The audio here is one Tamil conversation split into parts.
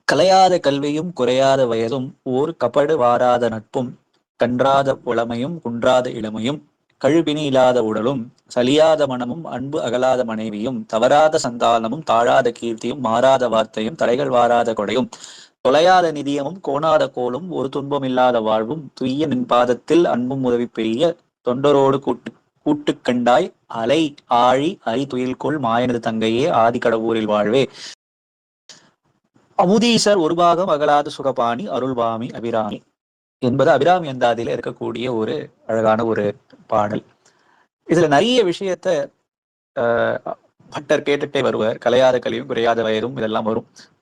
கலையாத கல்வியும் குறையாத வயதும் ஓர் கபடு வாராத நட்பும் கன்றாத புலமையும் குன்றாத இளமையும் கழுபிணி இல்லாத உடலும் சலியாத மனமும் அன்பு அகலாத மனைவியும் தவறாத சந்தானமும் தாழாத கீர்த்தியும் மாறாத வார்த்தையும் தலைகள் வாராத கொடையும் தொலையாத நிதியமும் கோணாத கோலும் ஒரு துன்பம் இல்லாத வாழ்வும் துய்ய நின் பாதத்தில் அன்பும் உதவி பெரிய தொண்டரோடு கூட்டுக் கண்டாய் அலை ஆழி அரி துயில்கொள் மாயனது தங்கையே ஆதி கடவுரில் வாழ்வே. அமுதீசர் ஒரு பாகம் அகலாத சுகபாணி அருள்வாமி அபிராமி என்பது அபிராமி அந்தாதியில இருக்கக்கூடிய ஒரு அழகான ஒரு பாடல். இதுல நிறைய விஷயத்த ஆஹ் பட்டர் கேட்டுட்டே வருவார். கலையாத கலியும் குறையாத வயதும் இதெல்லாம்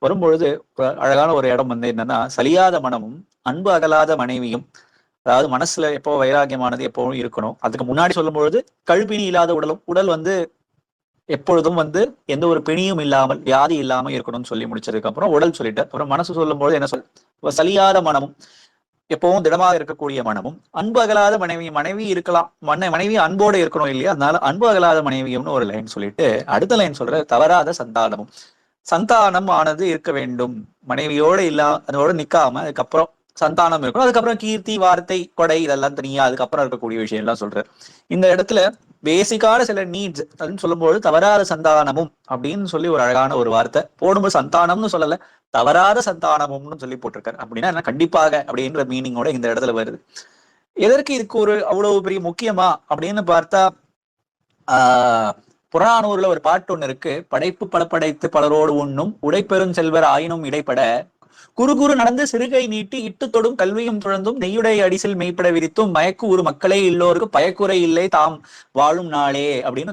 வரும்பொழுது அழகான ஒரு இடம் வந்து என்னன்னா, சலியாத மனமும் அன்பு அகலாத மனைவியும். அதாவது மனசுல எப்போ வைராகியமானது எப்பவும் இருக்கணும். அதுக்கு முன்னாடி சொல்லும் பொழுது கழுப்பினி இல்லாத உடலும், உடல் வந்து எப்பொழுதும் வந்து எந்த ஒரு பிணியும் இல்லாமல் வியாதி இல்லாம இருக்கணும்னு சொல்லி முடிச்சதுக்கு அப்புறம் உடல் சொல்லிட்டு அப்புறம் மனசு சொல்லும் போது என்ன சலியாத மனமும் எப்பவும் திடமாக இருக்கக்கூடிய மனமும் அன்பு அகலாத மனைவி. மனைவி இருக்கலாம், மனைவி அன்போடு இருக்கணும் இல்லையா, அதனால அன்பு அகலாத மனைவியும்னு ஒரு லைன் சொல்லிட்டு அடுத்த லைன் சொல்ற தவறாத சந்தானமும். சந்தானம் ஆனது இருக்க வேண்டும், மனைவியோட அதோட நிக்காம அதுக்கப்புறம் சந்தானம் இருக்கணும். அதுக்கப்புறம் கீர்த்தி வார்த்தை கொடை இதெல்லாம் தனியா அதுக்கப்புறம் இருக்கக்கூடிய விஷயம் எல்லாம் சொல்றாரு. இந்த இடத்துல பேசிக்கான சில நீட்ஸ் அப்படின்னு சொல்லும்போது தவறாத சந்தானமும் அப்படின்னு சொல்லி ஒரு அழகான ஒரு வார்த்தை போடும்போது சந்தானம்னு சொல்லல, தவறாத சந்தானமும்னு சொல்லி போட்டிருக்காரு. அப்படின்னா என்ன, கண்டிப்பாக அப்படின்ற மீனிங்கோட இந்த இடத்துல வருது. எதற்கு இதுக்கு ஒரு அவ்வளவு பெரிய முக்கியமா அப்படின்னு பார்த்தா, ஆஹ் புறநானூறுல ஒரு பாட்டு ஒண்ணு இருக்கு. படைப்பு பல படைத்து பலரோடு உண்ணும் உடைப்பெரும் செல்வர் ஆயினும் இடைப்பட குறு குறு நடந்து சிறுகை நீட்டி இட்டு தொடும் கல்வியும் துழந்தும் நெய்யுடைய அடிசில் மெய்ப்பட விரித்தும் மயக்கு ஒரு மக்களே இல்லோருக்கு பயக்குறை இல்லை தாம் வாழும் நாளே அப்படின்னு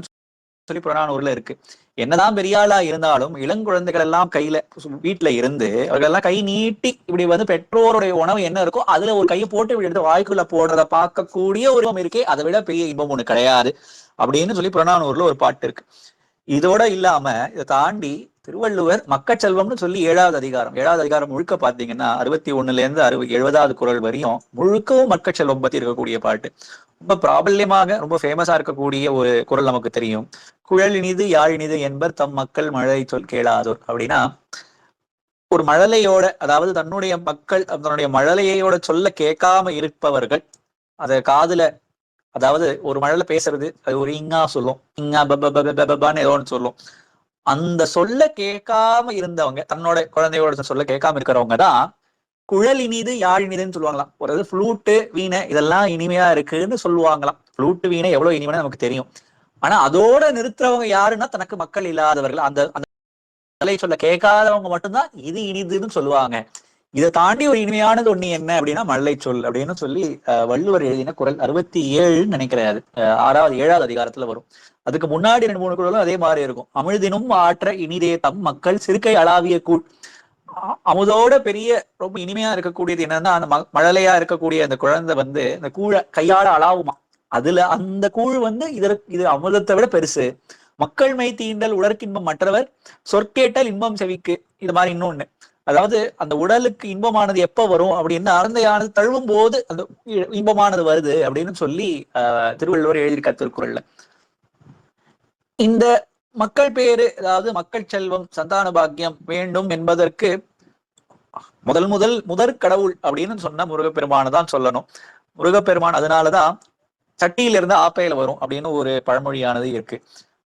சொல்லி புறநானூறுல இருக்கு. என்னதான் பெரியாளா இருந்தாலும் இளங்குழந்தைகள் எல்லாம் கையில வீட்டுல இருந்து அவர்கள் எல்லாம் கை நீட்டி இப்படி வந்து பெற்றோருடைய உணவு என்ன இருக்கோ அதுல ஒரு கையை போட்டு இப்படி எடுத்து வாய்க்குள்ள போடுறத பார்க்கக்கூடிய ஒரு இருக்கே, அதை விட பெரிய இன்பம் ஒண்ணு கிடையாது அப்படின்னு சொல்லி புறநானூறுல ஒரு பாட்டு இருக்கு. இதோட இல்லாம இதை தாண்டி திருவள்ளுவர் மக்கட்செல்வம்னு சொல்லி ஏழாவது அதிகாரம் முழுக்க பாத்தீங்கன்னா 61ல இருந்து 70வது குறள் வரையும் முழுக்கவும் மக்கட்செல்வம் பத்தி இருக்கக்கூடிய பாட்டு. ரொம்ப பிராபல்யமாக ரொம்ப ஃபேமஸா இருக்கக்கூடிய ஒரு குறள் நமக்கு தெரியும். குழல் இனிது யாழ் இனிது என்பர் தம் மக்கள் மழலை சொல் கேளாதோர். அப்படின்னா ஒரு மழலையோட, அதாவது தன்னுடைய மக்கள் தன்னுடைய மழலையோட சொல்ல கேட்காம இருப்பவர்கள் அத காதுல, அதாவது ஒரு மழலை பேசுறது அது ஒரு இங்கா சொல்லும், இங்கா பபான்னு ஏதோ ஒன்று சொல்லும். அந்த சொல்ல கேட்காம இருந்தவங்க, தன்னோட குழந்தையோட சொல்ல கேட்காம இருக்கிறவங்க தான் குழல் இனிது யாழ் இனிதுன்னு சொல்லுவாங்களாம். ஒரு ஃப்ளூட்டு வீணை இதெல்லாம் இனிமையா இருக்குன்னு சொல்லுவாங்களாம். ஃப்ளூட்டு வீணை எவ்வளவு இனிமைன்னு நமக்கு தெரியும். ஆனா அதோட நிறுத்துறவங்க யாருன்னா தனக்கு மக்கள் இல்லாதவர்கள், அந்த அந்த கலை சொல்ல கேட்காதவங்க மட்டும்தான் இது இனிதுன்னு சொல்லுவாங்க. இதை தாண்டி ஒரு இனிமையானது ஒண்ணு என்ன அப்படின்னா மழலை சொல் அப்படின்னு சொல்லி வள்ளுவர் எழுதின குறள் 67ன்னு நினைக்கிறாரு. 7வது அதிகாரத்துல வரும். அதுக்கு முன்னாடி 2 3 குறளும் அதே மாதிரி இருக்கும். அமிழ்தினும் ஆற்ற இனிதே தம் மக்கள் சிறுகை அளாவிய கூழ். அமுதோட பெரிய ரொம்ப இனிமையா இருக்கக்கூடியது என்னன்னா, அந்த மழலையா இருக்கக்கூடிய அந்த குழந்தை வந்து அந்த கூழ கையால அளாவுமா. அதுல அந்த கூழ் வந்து இது அமுதத்தை விட பெருசு. மக்கள் மெய் தீண்டல் உலர்க்கின்பம் மற்றவர் சொற்கேட்டல் இன்பம் செவிக்கு. இது மாதிரி இன்னொன்னு, அதாவது அந்த உடலுக்கு இன்பமானது எப்ப வரும் அப்படின்னா அறந்தையானது தழுவும் போது அந்த இன்பமானது வருது அப்படின்னு சொல்லி திருவள்ளுவர் எழுதியிருக்கார் திருக்குறள்ல. இந்த மக்கள் பேரு, அதாவது மக்கள் செல்வம் சந்தான பாக்கியம் வேண்டும் என்பதற்கு முதற் கடவுள் அப்படின்னு சொன்னா முருகப்பெருமானை தான் சொல்லணும். முருகப்பெருமான் அதனாலதான் சட்டியில இருந்து ஆப்பையில வரும் அப்படின்னு ஒரு பழமொழியானது இருக்கு.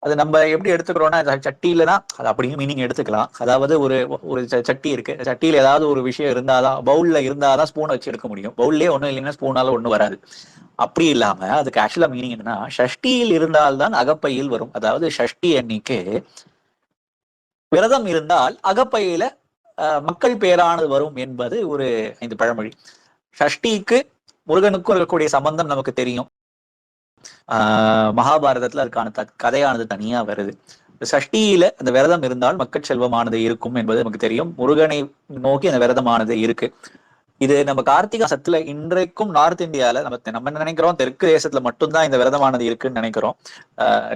அது நம்ம எப்படி எடுத்துக்கிறோம்னா, சட்டியிலனா அது அப்படியும் மீனிங் எடுத்துக்கலாம். அதாவது ஒரு ஒரு சட்டி இருக்கு, சட்டியில ஏதாவது ஒரு விஷயம் இருந்தாதான், பவுல்ல இருந்தாதான் ஸ்பூன் வச்சு எடுக்க முடியும். பவுல்லே ஒண்ணும் இல்லைன்னா ஸ்பூனால ஒண்ணும் வராது. அப்படி இல்லாம அதுக்கு ஆக்சுவலா மீனிங் என்னன்னா, ஷஷ்டியில் இருந்தால்தான் அகப்பையில் வரும். அதாவது ஷஷ்டி அன்னைக்கு விரதம் இருந்தால் அகப்பையில மக்கள் பேரானது வரும் என்பது ஒரு 5 பழமொழி. ஷஷ்டிக்கு முருகனுக்கும் இருக்கக்கூடிய சம்பந்தம் நமக்கு தெரியும். மகாபாரதத்துல அதுக்கான கதையானது தனியா வருது. சஷ்டியில அந்த விரதம் இருந்தால் மக்கள் செல்வமானது இருக்கும் என்பது நமக்கு தெரியும். முருகனை நோக்கி அந்த விரதமானது இருக்கு. இது நம்ம கார்த்திகா சத்துல இன்றைக்கும் நார்த் இந்தியால நம்ம நினைக்கிறோம் தெற்கு தேசத்துல மட்டும்தான் இந்த விரதமானது இருக்குன்னு நினைக்கிறோம்.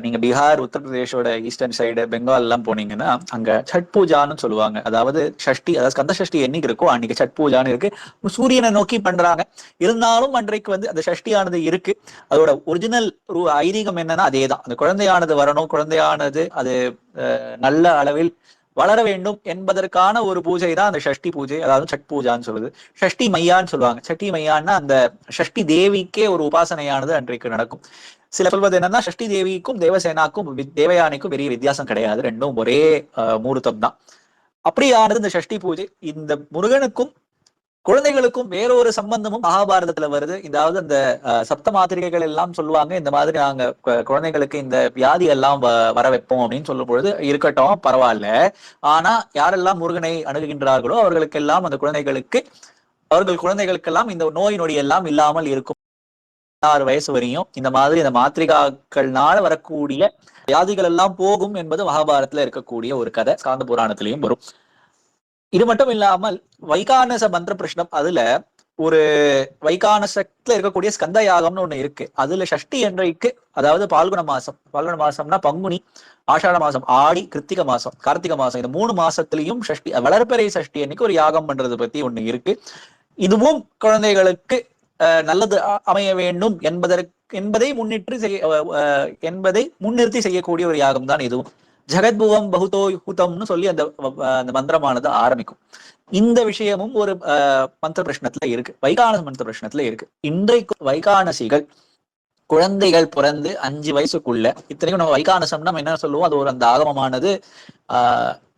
நீங்க பீகார், உத்தரப்பிரதேஷோட ஈஸ்டர்ன் சைடு, பெங்கால் எல்லாம் போனீங்கன்னா அங்க சட் பூஜான்னு சொல்லுவாங்க. அதாவது ஷஷ்டி, அதாவது கந்த சஷ்டி என்னைக்கு இருக்கோ அன்னைக்கு சட் பூஜான்னு இருக்கு. சூரியனை நோக்கி பண்றாங்க. இருந்தாலும் அன்றைக்கு வந்து அந்த சஷ்டியானது இருக்கு. அதோட ஒரிஜினல் ஐதீகம் என்னன்னா அதேதான். அந்த குழந்தையானது வரணும், குழந்தையானது அது நல்ல அளவில் வளர வேண்டும் என்பதற்கான ஒரு பூஜை தான் அந்த ஷஷ்டி பூஜை, அதாவது சட் பூஜான்னு சொல்லுது. ஷஷ்டி மையான்னு சொல்லுவாங்க. ஷஷ்டி மையான்னா அந்த ஷஷ்டி தேவிக்கே ஒரு உபாசனையானது அன்றைக்கு நடக்கும். சில சொல்வது என்னன்னா, ஷஷ்டி தேவிக்கும் தேவசேனாக்கும் தேவயானைக்கும் பெரிய வித்தியாசம் கிடையாது, ரெண்டும் ஒரே மூர்த்தம் தான். அப்படியானது இந்த ஷஷ்டி பூஜை. இந்த முருகனுக்கும் குழந்தைகளுக்கும் வேறொரு சம்பந்தமும் மகாபாரதத்துல வருது. இதாவது அந்த சப்த மாத்திரிகைகள் எல்லாம் சொல்லுவாங்க, இந்த மாதிரி நாங்க குழந்தைகளுக்கு இந்த வியாதி எல்லாம் வர வைப்போம் அப்படின்னு சொல்லும் பொழுது, இருக்கட்டும் பரவாயில்ல, ஆனா யாரெல்லாம் முருகனை அணுகுகின்றார்களோ அவர்களுக்கெல்லாம் அந்த அவர்கள் குழந்தைகளுக்கெல்லாம் இந்த நோய் நொடி எல்லாம் இல்லாமல் இருக்கும். 6 வயசு வரையும் இந்த மாதிரி இந்த மாத்திரிகாக்கள்னால வரக்கூடிய வியாதிகள் எல்லாம் போகும் என்பது மகாபாரதத்துல இருக்கக்கூடிய ஒரு கதை. ஸ்காந்த புராணத்திலையும் வரும். இது மட்டும் இல்லாமல் வைகானச மந்திர பிரஷ்னம், அதுல ஒரு வைகானசத்துல இருக்கக்கூடிய ஸ்கந்த யாகம்னு ஒண்ணு இருக்கு. அதுல ஷஷ்டி என்றைக்கு, அதாவது பால்குண மாசம்னா பங்குனி, ஆஷாட மாசம், ஆடி, கிருத்திக மாசம், கார்த்திகை மாசம், இந்த 3 மாசத்திலையும் ஷஷ்டி, வளர்பிறை சஷ்டி அன்னைக்கு ஒரு யாகம் பண்றது பத்தி ஒண்ணு இருக்கு. இதுவும் குழந்தைகளுக்கு நல்லது அமைய வேண்டும் என்பதை முன்னிறுத்தி செய்யக்கூடிய ஒரு யாகம் தான் இதுவும். ஜெகத்புவம் பகுதோ ஹுதம்னு சொல்லி அந்த மந்திரமானது ஆரம்பிக்கும். இந்த விஷயமும் ஒரு மந்திர பிரஷ்னத்துல இருக்கு, வைகானச மந்திர பிரஷ்னத்துல இருக்கு. இன்றைக்கு வைகானசிகள் குழந்தைகள் பிறந்து 5 வயசுக்குள்ள, இத்தனைக்கும் நம்ம வைகானசம் நம்ம என்ன சொல்லுவோம், அது ஒரு அந்த ஆகமமானது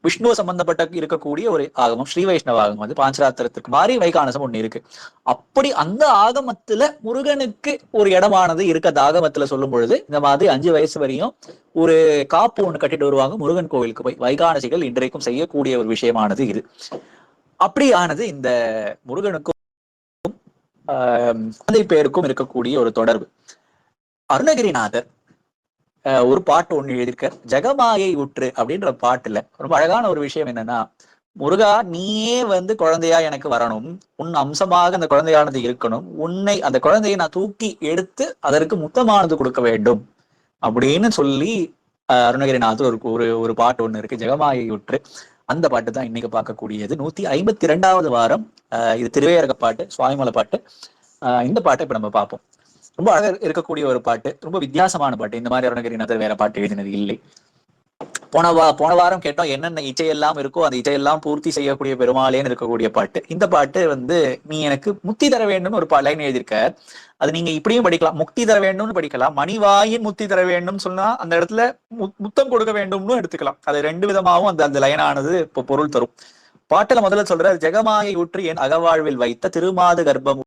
விஷ்ணுவ சம்பந்தப்பட்ட இருக்கக்கூடிய ஒரு ஆகமம், ஸ்ரீ வைஷ்ணவ ஆகமம். அது பாஞ்சராத்திரத்துக்கு மாறி வைகானசம் ஒண்ணு இருக்கு. அப்படி அந்த ஆகமத்துல முருகனுக்கு ஒரு இடமானது இருக்கு. அந்த ஆகமத்துல சொல்லும் பொழுது இந்த மாதிரி 5 வயசு வரையும் ஒரு காப்பு ஒண்ணு கட்டிட்டு வருவாங்க முருகன் கோவிலுக்கு போய். வைகானசிகள் இன்றைக்கும் செய்யக்கூடிய ஒரு விஷயமானது இது. அப்படியானது இந்த முருகனுக்கும் குழந்தை பேருக்கும் இருக்கக்கூடிய ஒரு தொடர்பு. அருணகிரிநாதர் ஒரு பாட்டு ஒண்ணு எழுதியிருக்கார், ஜெகமாயை உற்று அப்படின்ற பாட்டுல ரொம்ப அழகான ஒரு விஷயம் என்னன்னா, முருகா நீயே குழந்தையா எனக்கு வரணும், உன் அம்சமாக அந்த குழந்தையானது இருக்கணும், அந்த குழந்தையை நான் தூக்கி எடுத்து அதற்கு முத்தமானது கொடுக்க வேண்டும் அப்படின்னு சொல்லி அருணகிரிநாதர் ஒரு ஒரு பாட்டு ஒண்ணு இருக்கு, ஜெகமாயை உற்று. அந்த பாட்டு தான் இன்னைக்கு பார்க்கக்கூடியது. 152வது வாரம். இது திருவேரக பாட்டு, சுவாமிமலை பாட்டு. இந்த பாட்டை இப்ப நம்ம பார்ப்போம். ரொம்ப அழகா இருக்கக்கூடிய ஒரு பாட்டு, ரொம்ப வித்தியாசமான பாட்டு. இந்த மாதிரி அருணகிரிநாதர் வேற பாட்டு எழுதினது இல்லை. போன வாரம் கேட்டோம் என்னென்ன இச்சையெல்லாம் இருக்கோ அந்த இச்சையெல்லாம் பூர்த்தி செய்யக்கூடிய பெருமாளேன்னு இருக்கக்கூடிய பாட்டு. இந்த பாட்டு நீ எனக்கு முக்தி தர வேண்டும்னு ஒரு லைன் எழுதியிருக்க. அது நீங்க இப்படியும் படிக்கலாம், முக்தி தர வேண்டும்னு படிக்கலாம், மணிவாயின் முக்தி தர வேண்டும் சொன்னா அந்த இடத்துல முத்தம் கொடுக்க வேண்டும்னு எடுத்துக்கலாம். அது 2 விதமாகவும் அந்த லைனானது இப்போ பொருள் தரும். பாட்டுல முதல்ல சொல்ற, ஜெகமாயை ஊற்றி என் அகவாழ்வில் வைத்த திருமாது கர்ப்பம்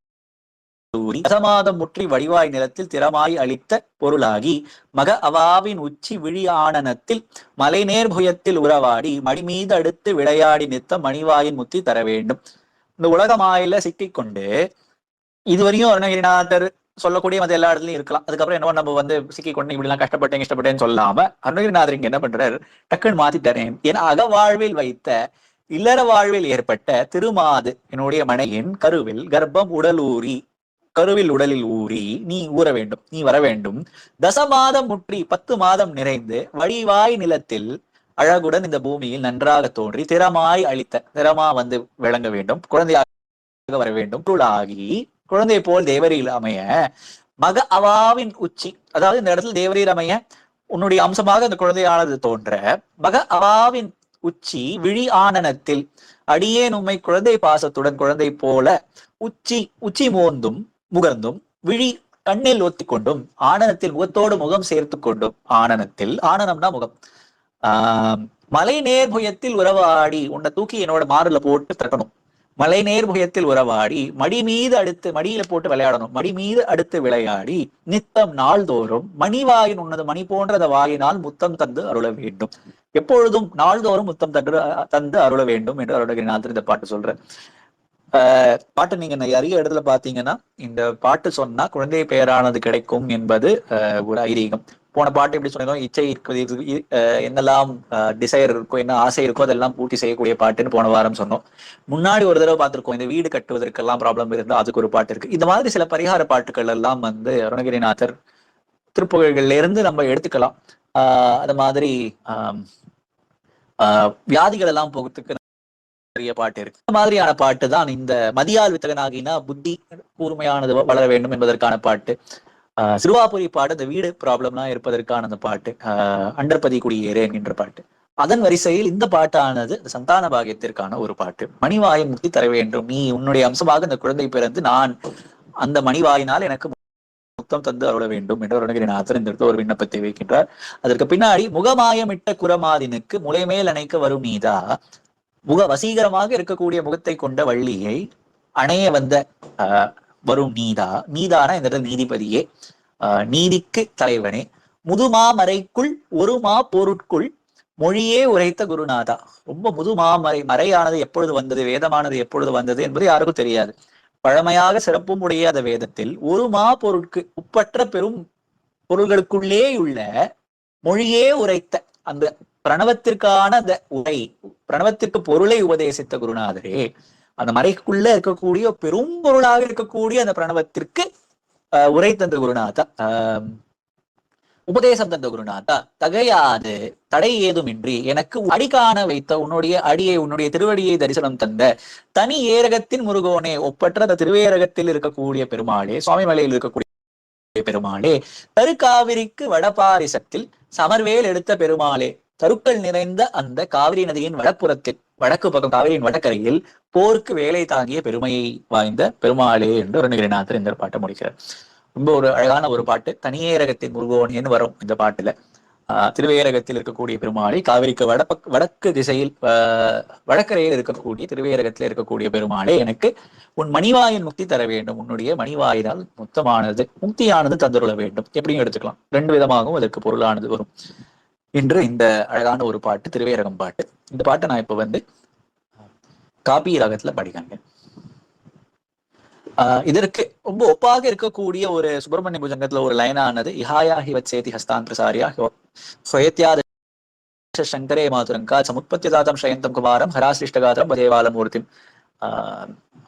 ரசமாதம் முற்றி வடிவாய் நிலத்தில் திறமாய் அளித்த பொருளாகி மக அவாவின் உச்சி விழி ஆனனத்தில் மலை நேர்புயத்தில் உறவாடி மடி மீது அடுத்து விளையாடி நித்த மணிவாயின் முத்தி தர வேண்டும். இந்த உலகமாயில சிக்கிக்கொண்டு இதுவரையும் அருணகிரிநாதர் சொல்லக்கூடிய மத எல்லா இடத்துலயும் இருக்கலாம். அதுக்கப்புறம் என்ன நம்ம சிக்கிக்கொண்டு இப்படி எல்லாம் கஷ்டப்பட்டேன்னு சொல்லாம அருணகிரிநாதர் இங்க என்ன பண்றாரு, டக்குன்னு மாத்திட்டாரேன். என் அகவாழ்வில் வைத்த இல்லற வாழ்வில் ஏற்பட்ட திருமாது என்னுடைய மனையின் கருவில் கர்ப்பம் கருவில் உடலில் ஊறி நீ ஊற வேண்டும், நீ வர வேண்டும். தசமாதம் முற்றி 10 மாதம் நிறைந்து வடிவாய் நிலத்தில் அழகுடன் இந்த பூமியில் நன்றாக தோன்றி திறமாய் அளித்த, திறமா விளங்க வேண்டும், குழந்தையாக வர வேண்டும், பொருளாகி குழந்தை போல் தேவரில் அமைய மக அவாவின் உச்சி, அதாவது இந்த இடத்துல தேவரீர் அமைய உன்னுடைய அம்சமாக அந்த குழந்தையானது தோன்ற, மக அவாவின் உச்சி விழி ஆனனத்தில் அடியேன் உம்மை குழந்தை பாசத்துடன் குழந்தை போல உச்சி மோந்தும் முகர்ந்தும் விழி கண்ணில் ஒத்திக்கொண்டும் ஆனனத்தில் முகத்தோடு முகம் சேர்த்து கொண்டும், ஆனனம்னா முகம், மலை நேர்புயத்தில் உறவாடி உன்னை தூக்கி என்னோட மாறுல போட்டு தட்டணும், மலை நேர்புயத்தில் உறவாடி மடி மீது அடுத்து மடியில போட்டு விளையாடணும், மடி மீது அடுத்து விளையாடி நித்தம் நாள்தோறும் மணிவாயின் உன்னது மணி போன்றத வாயினால் முத்தம் தந்து அருள வேண்டும், எப்பொழுதும் நாள்தோறும் முத்தம் தந்து அருள வேண்டும் என்று அருணகிரிநாதர் இந்த பாட்டு சொல்ற. பாட்டு நீங்க நிறைய இடத்துல பாத்தீங்கன்னா இந்த பாட்டு சொன்னா குழந்தை பெயரானது கிடைக்கும் என்பது ஒரு ஐதீகம். போன பாட்டு எப்படி சொன்னோம், இச்சை என்னெல்லாம் டிசைர் இருக்கோ, என்ன ஆசை இருக்கோ அதெல்லாம் பூர்த்தி செய்யக்கூடிய பாட்டுன்னு போன வாரம் சொன்னோம். முன்னாடி ஒரு தடவை பார்த்திருக்கோம், இந்த வீடு கட்டுவதற்கெல்லாம் ப்ராப்ளம் இருந்தா அதுக்கு ஒரு பாட்டு இருக்கு. இந்த மாதிரி சில பரிகார பாட்டுகள் எல்லாம் அருணகிரிநாதர் திருப்புகழ்கள்ல இருந்து நம்ம எடுத்துக்கலாம். அது மாதிரி வியாதிகள் எல்லாம் போகிறதுக்கு பாட்டு இருக்கு. இந்த மாதிரியான பாட்டு தான் இந்த மதியால் வித்தகனாகினா புத்தி கூர்மையானது வளர வேண்டும் என்பதற்கான பாட்டு. சிறுவாபுரி பாட்டு இந்த வீடு ப்ராப்ளம்லாம் இருப்பதற்கான அந்த பாட்டு, அண்டர்பதி குடியேறு என்கின்ற பாட்டு. அதன் வரிசையில் இந்த பாட்டானது சந்தான பாகியத்திற்கான ஒரு பாட்டு. மணிவாயை முக்தி தர வேண்டும், நீ உன்னுடைய அம்சமாக இந்த குழந்தை பிறந்து நான் அந்த மணிவாயினால் எனக்கு முத்தம் தந்து அருள வேண்டும் என்று அருணகிரிநாதர் இந்த இடத்துல ஒரு விண்ணப்பத்தை வைக்கின்றார். அதற்கு பின்னாடி முகமாயமிட்ட குரமாதினுக்கு முலைமேல் அணைக்க வரும் நீதா, முக வசீகரமாக இருக்கக்கூடிய முகத்தை கொண்ட வள்ளியை அணைய வந்த வரும் நீதா. நீதான இந்த இடத்துல நீதிபதியே, நீதிக்கு தலைவனே, முதுமாமறைக்குள் ஒரு மா பொருட்குள் மொழியே உரைத்த குருநாதா. ரொம்ப முதுமாமறை, மறையானது எப்பொழுது வந்தது, வேதமானது எப்பொழுது வந்தது என்பது யாருக்கும் தெரியாது. பழமையாக சிறப்பும் உடைய அந்த வேதத்தில் ஒரு மா பொருட்கு உப்பற்ற பெரும் பொருள்களுக்குள்ளே உள்ள மொழியே உரைத்த அந்த பிரணவத்திற்கான அந்த உரை, பிரணவத்திற்கு பொருளை உபதேசித்த குருநாதரே, அந்த மறைக்குள்ள இருக்கக்கூடிய பெரும் பொருளாக இருக்கக்கூடிய அந்த பிரணவத்திற்கு உரை தந்த குருநாதா, உபதேசம் தந்த குருநாதா, தகையாது தடை ஏதுமின்றி எனக்கு அடிக்காண வைத்த உன்னுடைய அடியை, உன்னுடைய திருவடியை தரிசனம் தந்த தனி ஏரகத்தின் முருகோனே, ஒப்பற்ற அந்த திருவேரகத்தில் இருக்கக்கூடிய பெருமாளே, சுவாமி மலையில் இருக்கக்கூடிய பெருமாளே, தருக்காவிரிக்கு வடபாரிசத்தில் சமர்வேல் எடுத்த பெருமாளே, தருக்கள் நிறைந்த அந்த காவிரி நதியின் வடப்புறத்தில், வடக்கு பக்கம் காவிரியின் வடக்கரையில் போருக்கு வேலை தாங்கிய பெருமையை வாய்ந்த பெருமாளே என்று அருணகிரிநாதர் இந்த பாட்டை முடிக்கிறார். ரொம்ப ஒரு அழகான ஒரு பாட்டு. தனியேரகத்தின் முருகோனேன்னு வரும் இந்த பாட்டுல. திருவேரகத்தில் இருக்கக்கூடிய பெருமாளை, காவிரிக்கு வடக்கு திசையில் வடக்கரையில் இருக்கக்கூடிய திருவேரகத்தில் இருக்கக்கூடிய பெருமாளை, எனக்கு உன் மணிவாயின் முக்தி தர வேண்டும், உன்னுடைய மணிவாயினால் முக்தமானது முக்தியானது தந்துருள வேண்டும். எப்படியும் எடுத்துக்கலாம், ரெண்டு விதமாகவும் அதற்கு பொருளானது வரும் என்று இந்த அழகான ஒரு பாட்டு திருவேரகம் பாட்டு. இந்த பாட்டை நான் இப்ப காப்பி ராகத்துல படிக்காங்க. இதற்கு ரொம்ப ஒப்பாக இருக்கக்கூடிய ஒரு சுப்பிரமணிய புஜங்கத்துல ஒரு லைனானது, இஹாயா ஹிவச்சேதி ஹஸ்தாந்திரசாரியா ஸ்வயத்யாத சங்கரே மாதுரங்கா சமுத்பத்தியதாதம் ஷயந்தம் குமாரம் ஹராசிஷ்டகாதம் பதேவாலமூர்த்தி.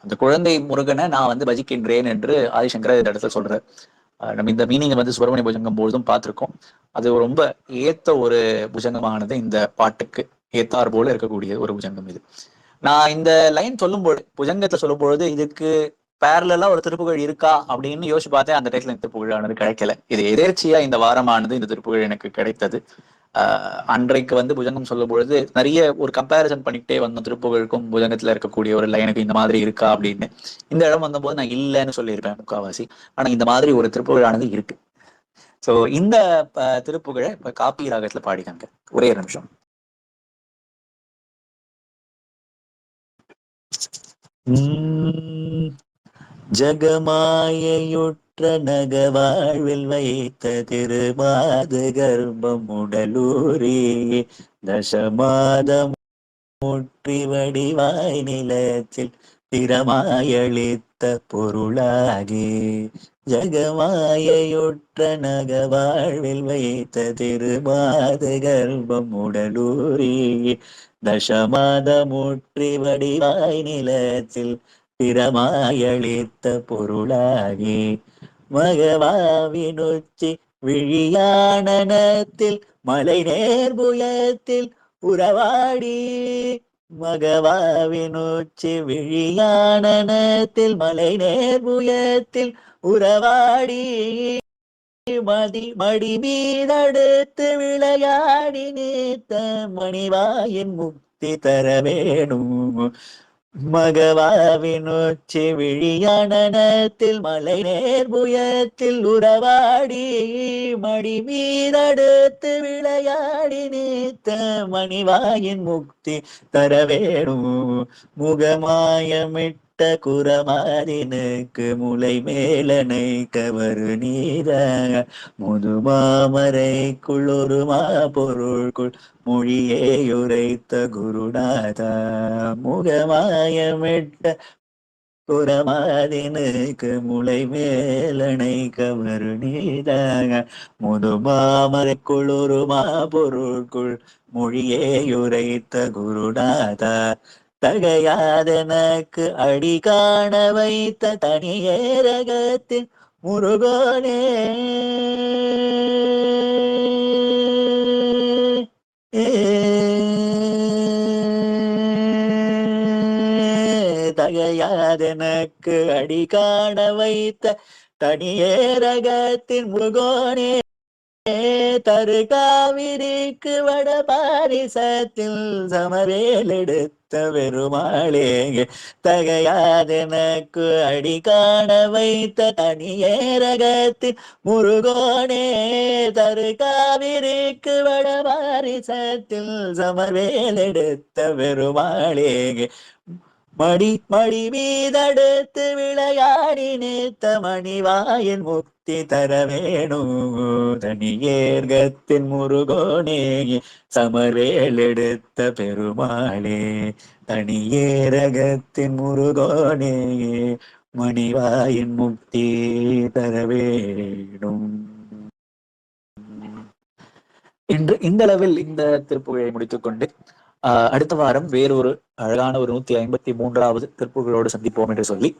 அந்த குழந்தை முருகனை நான் பஜிக்கின்றேன் என்று ஆதிசங்கர இந்த இடத்துல சொல்றாரு. நம்ம இந்த மீனிங் சுப்பிரமணிய புஜங்கம் பொழுதும் பார்த்திருக்கோம். அது ரொம்ப ஏத்த ஒரு புஜங்கமானது, இந்த பாட்டுக்கு ஏத்தார் போல இருக்கக்கூடிய ஒரு புஜங்கம் இது. நான் இந்த லைன் சொல்லும்போது, புஜங்கத்துல சொல்லும் பொழுது இதுக்கு பேரலா ஒரு திருப்புகழ் இருக்கா அப்படின்னு யோசிச்சு பார்த்தேன். அந்த டைத்துல இந்த திருப்புகழானது கிடைக்கல. இது எதேர்ச்சியா இந்த வாரமானது இந்த திருப்புகழ் எனக்கு கிடைத்தது. அன்றைக்கு புஜங்கம் சொல்லும் பொழுது நிறைய ஒரு கம்பேரிசன் பண்ணிக்கிட்டே வந்தோம், திருப்புகழுக்கும் புஜங்கத்துல இருக்கக்கூடிய ஒரு லைனுக்கு இந்த மாதிரி இருக்கா அப்படின்னு. இந்த இடம் வந்தபோது நான் இல்லைன்னு சொல்லியிருப்பேன் முக்காவாசி. ஆனா இந்த மாதிரி ஒரு திருப்புகழானது இருக்கு. சோ இந்த திருப்புகழை இப்ப காப்பி ராகத்துல பாடிக்காங்க. ஒரே நிமிஷம். ஜகமாயுற்ற நகவாழ்வில் வைத்த திருமாது கர்ப்பம் உடலூரே, தசமாதம் முற்றி வடிவாய் நிலத்தில் திறமாயளித்த பொருளாகி, ஜகமாயுற்ற நகவாழ்வில் வைத்த திருமாது கர்ப்பம் உடலூரே, தசமாதமுற்றி வடிவாய் நிலத்தில் திறமாயளித்த பொருளாகி, மகவாவினுச்சி விழியானனத்தில் மலை நேர்புயத்தில் உறவாடி, மகவாவினுச்சி விழியானனத்தில் மலை நேர்புயத்தில் உறவாடி, மடி மீதடுத்து விளையாடி நீத்த மணிவாயின் முக்தி தர வேணும், மகவாவினுச்சி விழியானனத்தில் மலை நேர்புயத்தில் உறவாடி, மடி மீதடுத்து விளையாடி நீத்த மணிவாயின் முக்தி தர வேணும், முகமாயமிட்ட குரமாரினுக்கு முலை மேலனை கவரு நீர, முதுமாமரைக்குள் ஒரு மா பொருள்குள் மொழியே உரைத்த குருநாதா, முகமாயமிட்ட குரமாதினுக்கு முலை மேலனை கவரு நீதாக, முதுமாமரைக்குள் ஒரு மா பொருள்குள் மொழியே உரைத்த குருநாதா, தகையாதெனக்கு அடி காண வைத்த தனியேரகத்தின் முருகனே, தகையாதெனக்கு அடி காண வைத்த தனியேரகத்தின் முருகனே, தருகாவிரிக்கு வட பாரிசத்தில் சமவேல் எடுத்த பெருமாளே தகையாதெனக்கு அடி காண வைத்த தனியேரகத்தில் முருகோனே தருகாவிரிக்கு வட பாரிசத்தில் சமவேல் எடுத்த பெருமாளே மடி மடி மீதடுத்து விளையாடி நேத்த மணிவாயின் முக்தி தர வேணும் தனியேர்கத்தின் முருகோனே சமர்வேல் எடுத்த பெருமாளே தனியேரகத்தின் முருகோனே மணிவாயின் முக்தி தர வேணும். இன்று இந்த அளவில் இந்த திருப்புகழை முடித்துக்கொண்டு அடுத்த வாரம் வேறொரு அழகான ஒரு 153வது திருப்புகளோடு சந்திப்போம் என்று சொல்லி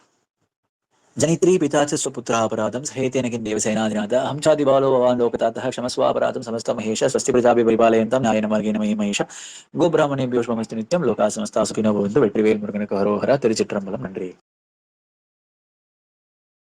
ஜனித்ரி பிதாச்ச சுபுத்திராபராதம் சஹேத்தேனகின் தேவசேனாதிநாத அம்சாதி பாலோ பவான் லோகதாத்தः க்ஷமஸ்வாபராதம் சமஸ்த மகேஷ ஸ்வஸ்தி பிரஜாபி பரிபாலயந்தம் ஞாயன மார்கேன மஹிமஹேஷ கோபிராமணேபியோ ஸ்வமஸ்து நித்யம் லோகா சமஸ்தா சுகினோ பவந்து. வெற்றிவேல் முருகனுக்கு ஹரோஹரா. திருச்சிற்றம்பலம். நன்றி.